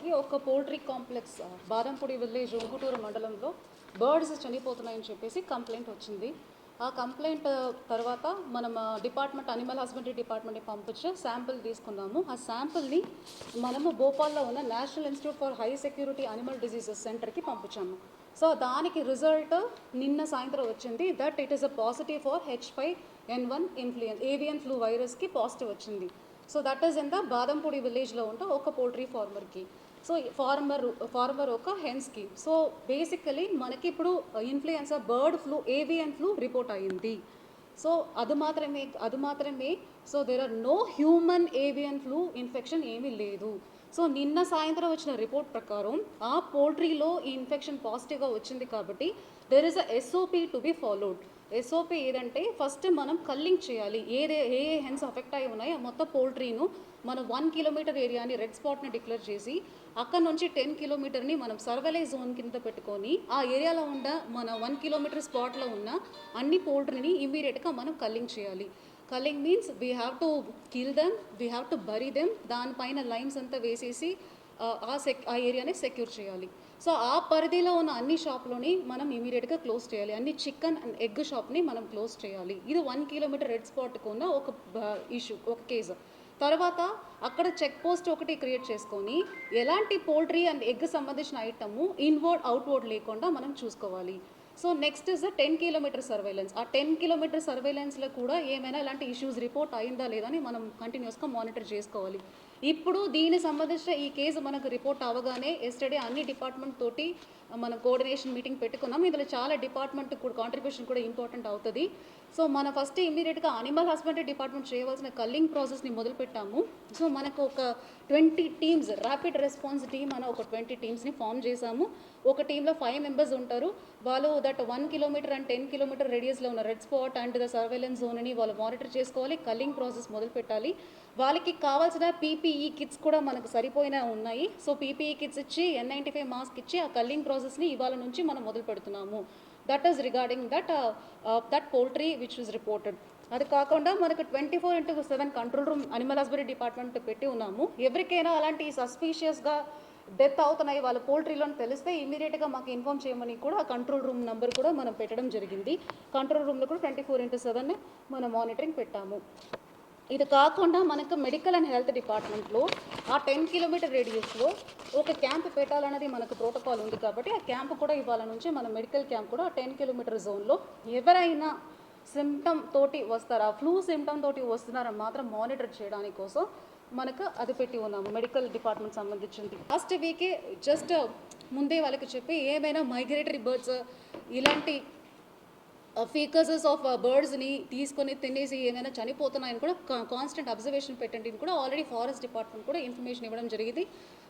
మనకి ఒక poultry complex Badampudi village Unguturu మండలంలో బర్డ్స్ చనిపోతున్నాయని చెప్పేసి కంప్లైంట్ వచ్చింది. ఆ కంప్లైంట్ తర్వాత మనం డిపార్ట్మెంట్ అనిమల్ హస్బెండరీ డిపార్ట్మెంట్ని పంపించి శాంపిల్ తీసుకున్నాము. ఆ శాంపిల్ని మనము భోపాల్లో ఉన్న national institute for high security animal diseases సెంటర్కి పంపించాము. సో దానికి రిజల్ట్ నిన్న సాయంత్రం వచ్చింది that it is a positive for H5N1 influenza avian flu వైరస్కి పాజిటివ్ వచ్చింది. So that is in the Badampudi విలేజ్లో ఉంటే ఒక పోల్ట్రీ ఫార్మర్కి. సో ఫార్మర్ ఒక హెన్స్కి. సో బేసికలీ మనకి ఇప్పుడు influenza bird flu avian flu report అయ్యింది. సో అది మాత్రమే so there are no human avian flu infection ఏమీ లేదు. సో నిన్న సాయంత్రం వచ్చిన రిపోర్ట్ ప్రకారం ఆ పోల్ట్రీలో ఈ ఇన్ఫెక్షన్ పాజిటివ్గా వచ్చింది కాబట్టి there is a SOP to be followed. SOP ఏదంటే ఫస్ట్ మనం కల్లింగ్ చేయాలి. ఏ హెన్స్ అఫెక్ట్ అయి ఉన్నాయో మొత్తం పోల్ట్రీను మనం 1 కిలోమీటర్ ఏరియాని రెడ్ స్పాట్ని డిక్లేర్ చేసి అక్కడ నుంచి 10 కిలోమీటర్ని మనం సర్వేలైజ్ జోన్ కింద పెట్టుకొని ఆ ఏరియాలో ఉన్న మన 1 కిలోమీటర్ స్పాట్లో ఉన్న అన్ని పోల్ట్రీని ఇమీడియట్గా మనం కల్లింగ్ చేయాలి. Culling means we have to kill them, we have to bury them, దానిపైన లైమ్స్ అంతా వేసేసి ఆ ఏరియాని సెక్యూర్ చేయాలి. సో ఆ పరిధిలో ఉన్న అన్ని షాప్లోని మనం ఇమీడియట్గా క్లోజ్ చేయాలి. అన్ని చికెన్ అండ్ ఎగ్ షాప్ని మనం క్లోజ్ చేయాలి. ఇది 1 కిలోమీటర్ రెడ్ స్పాట్కు ఉన్న ఒక ఇష్యూ, ఒక కేసు. తర్వాత అక్కడ చెక్ పోస్ట్ ఒకటి క్రియేట్ చేసుకొని ఎలాంటి పోల్ట్రీ అండ్ ఎగ్ సంబంధించిన ఐటము ఇన్వర్డ్ అవుట్వర్డ్ లేకుండా మనం చూసుకోవాలి. So next is the 10 kilometre surveillance. ఆ 10 కిలోమీటర్ సర్వైలెన్స్లో కూడా ఏమైనా ఇలాంటి ఇష్యూస్ రిపోర్ట్ అయిందా లేదా అని మనం కంటిన్యూస్గా మానిటర్ చేసుకోవాలి. ఇప్పుడు దీనికి సంబంధించిన ఈ కేసు మనకు రిపోర్ట్ అవ్వగానే ఎస్టర్డే అన్ని డిపార్ట్మెంట్ తోటి మనం కోఆర్డినేషన్ మీటింగ్ పెట్టుకున్నాం. ఇందులో చాలా డిపార్ట్మెంట్ కూడా కాంట్రిబ్యూషన్ కూడా ఇంపార్టెంట్ అవుతుంది. సో మన ఫస్ట్ ఇమీడియట్గా అనిమల్ హస్బెండరీ డిపార్ట్మెంట్ చేయవలసిన కల్లింగ్ ప్రాసెస్ని మొదలుపెట్టాము. సో మనకు ఒక 20 టీమ్స్ ర్యాపిడ్ రెస్పాన్స్ టీమ్ అని ఒక 20 టీమ్స్ని ఫామ్ చేశాము. ఒక టీంలో 5 మెంబర్స్ ఉంటారు. వాళ్ళు దట్ 1 కిలోమీటర్ అండ్ 10 కిలోమీటర్ రేడియస్లో ఉన్న red spot and the surveillance జోన్ని వాళ్ళు మానిటర్ చేసుకోవాలి. కల్లింగ్ ప్రాసెస్ మొదలు పెట్టాలి. వాళ్ళకి కావాల్సిన PPE కిట్స్ కూడా మనకు సరిపోయిన ఉన్నాయి. సో PPE కిట్స్ ఇచ్చి N95 మాస్క్ ఇచ్చి ఆ కల్లింగ్ ప్రాసెస్ని ఇవాళ నుంచి మనం మొదలు పెడుతున్నాము. That is regarding that poultry which is reported. అది కాకుండా మనకు 24/7 control room animal husbandry department పెట్టి ఉన్నాము. ఎవరికైనా అలాంటి సస్పీషియస్గా డెత్ అవుతున్నాయి వాళ్ళ పోల్ట్రీలో తెలిస్తే ఇమీడియట్గా మాకు ఇన్ఫామ్ చేయమని కూడా ఆ కంట్రోల్ రూమ్ నెంబర్ కూడా మనం పెట్టడం జరిగింది. కంట్రోల్ రూమ్లో కూడా 24/7 మనం మానిటరింగ్ పెట్టాము. ఇది కాకుండా మనకు మెడికల్ అండ్ హెల్త్ డిపార్ట్మెంట్లో ఆ 10 కిలోమీటర్ రేడియస్లో ఒక క్యాంప్ పెట్టాలన్నది మనకు ప్రోటోకాల్ ఉంది కాబట్టి ఆ క్యాంప్ కూడా ఇవాళ నుంచి మన మెడికల్ క్యాంప్ కూడా 10 కిలోమీటర్ జోన్లో ఎవరైనా సిమ్టమ్ తోటి వస్తారా, ఫ్లూ సిమ్టమ్ తోటి వస్తున్నారని మాత్రం మానిటర్ చేయడానికి కోసం మనకు అది పెట్టి ఉన్నాము. మెడికల్ డిపార్ట్మెంట్ సంబంధించింది. లాస్ట్ వీకే జస్ట్ ముందే వాళ్ళకి చెప్పి ఏమైనా మైగ్రేటరీ బర్డ్స్ ఇలాంటి ఫీకసెస్ ఆఫ్ బర్డ్స్ని తీసుకొని తినేసి ఏమైనా చనిపోతున్నాయని కూడా కాన్స్టెంట్ అబ్జర్వేషన్ పెట్టండి కూడా ఆల్రెడీ ఫారెస్ట్ డిపార్ట్మెంట్ కూడా ఇన్ఫర్మేషన్ ఇవ్వడం జరిగింది.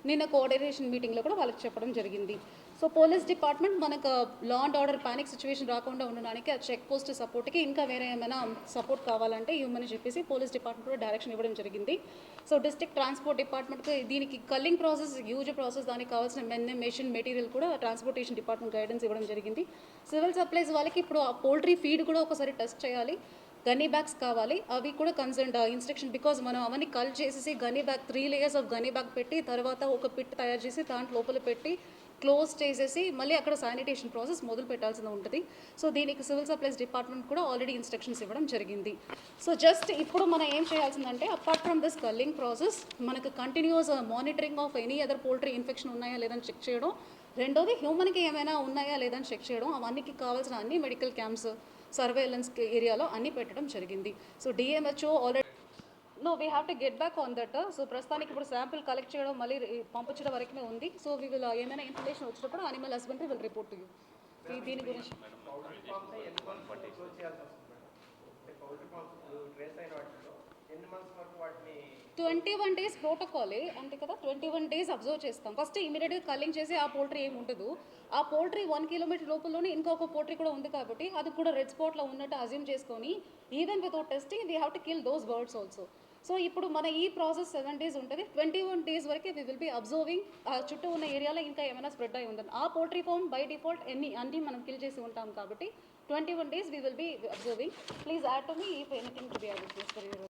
నిన్న కోఆర్డినేషన్ మీటింగ్లో కూడా వాళ్ళకి చెప్పడం జరిగింది. సో పోలీస్ డిపార్ట్మెంట్ మనకు law and order panic situation రాకుండా ఉండడానికి ఆ చెక్ పోస్ట్ సపోర్ట్కి ఇంకా వేరే ఏమైనా సపోర్ట్ కావాలంటే ఇవ్వమని చెప్పేసి పోలీస్ డిపార్ట్మెంట్ కూడా డైరెక్షన్ ఇవ్వడం జరిగింది. సో డిస్ట్రిక్ట్ ట్రాన్స్పోర్ట్ డిపార్ట్మెంట్కి దీనికి కల్లింగ్ ప్రాసెస్ హ్యూజ్ ప్రాసెస్, దానికి కావాల్సిన మెషిన్ మెటీరియల్ కూడా ట్రాన్స్పోర్టేషన్ డిపార్ట్మెంట్ గైడెన్స్ ఇవ్వడం జరిగింది. సివిల్ సప్లైస్ వాళ్ళకి ఇప్పుడు ఆ పోల్ట్రీ ఫీడ్ కూడా ఒకసారి టెస్ట్ చేయాలి. గనీ బ్యాగ్స్ కావాలి, అవి కూడా కన్సర్న్ ఇన్స్ట్రక్షన్ బికాజ్ మనం అవన్నీ కల్ చేసేసి గనీ బ్యాగ్ 3 లేయర్స్ ఆఫ్ గనీ బ్యాగ్ పెట్టి తర్వాత ఒక పిట్ తయారు చేసి దాంట్లో లోపల పెట్టి క్లోజ్ చేసేసి మళ్ళీ అక్కడ శానిటేషన్ ప్రాసెస్ మొదలు పెట్టాల్సి ఉంటుంది. సో దీనికి సివిల్ సప్లైస్ డిపార్ట్మెంట్ కూడా ఆల్రెడీ ఇన్స్ట్రక్షన్స్ ఇవ్వడం జరిగింది. సో జస్ట్ ఇప్పుడు మనం ఏం చేయాల్సిందంటే apart from this culling process మనకు continuous monitoring of any other poultry infection ఉన్నాయా లేదని చెక్ చేయడం, రెండోది హ్యూమన్కి ఏమైనా ఉన్నాయా లేదని చెక్ చేయడం, అవన్నీకి కావాల్సిన అన్ని మెడికల్ క్యాంప్స్ సర్వేలెన్స్ ఏరియాలో అన్నీ పెట్టడం జరిగింది. So DMHO already we have to get back on that. So ప్రస్తుతానికి ఇప్పుడు శాంపిల్ కలెక్ట్ చేయడం మళ్ళీ పంపించడం వరకే ఉంది. సో వీ విల్ ఏమైనా ఇన్ఫర్మేషన్ వచ్చినప్పుడు animal husbandry will report to you. దీని గురించి 21 days ప్రోటోకాలే అంతే కదా. 21 days అబ్జర్వ్ చేస్తాం. ఫస్ట్ ఇమీడియట్గా కల్లింగ్ చేసి ఆ పోల్ట్రీ ఏమి ఉండదు. ఆ పోల్ట్రీ 1 కిలోమీటర్ లోపలలోనే ఇంకొక పోల్ట్రీ కూడా ఉంది కాబట్టి అది కూడా రెడ్ స్పాట్లో ఉన్నట్టు అజ్యూమ్ చేసుకొని even without testing we have to kill those birds also. So ఇప్పుడు మన ఈ ప్రాసెస్ 7 days ఉంటుంది. 21 days వరకే వీ విల్ బీ అబ్జర్వింగ్ ఆ చుట్టూ ఉన్న ఏరియాలో ఇంకా ఏమైనా స్ప్రెడ్ అయి ఉందని. ఆ పోల్ట్రీ ఫామ్ బై డిఫాల్ట్ అన్నీ మనం కిల్ చేసి ఉంటాం కాబట్టి 21 days we will be observing. Please add to me if anything to be added.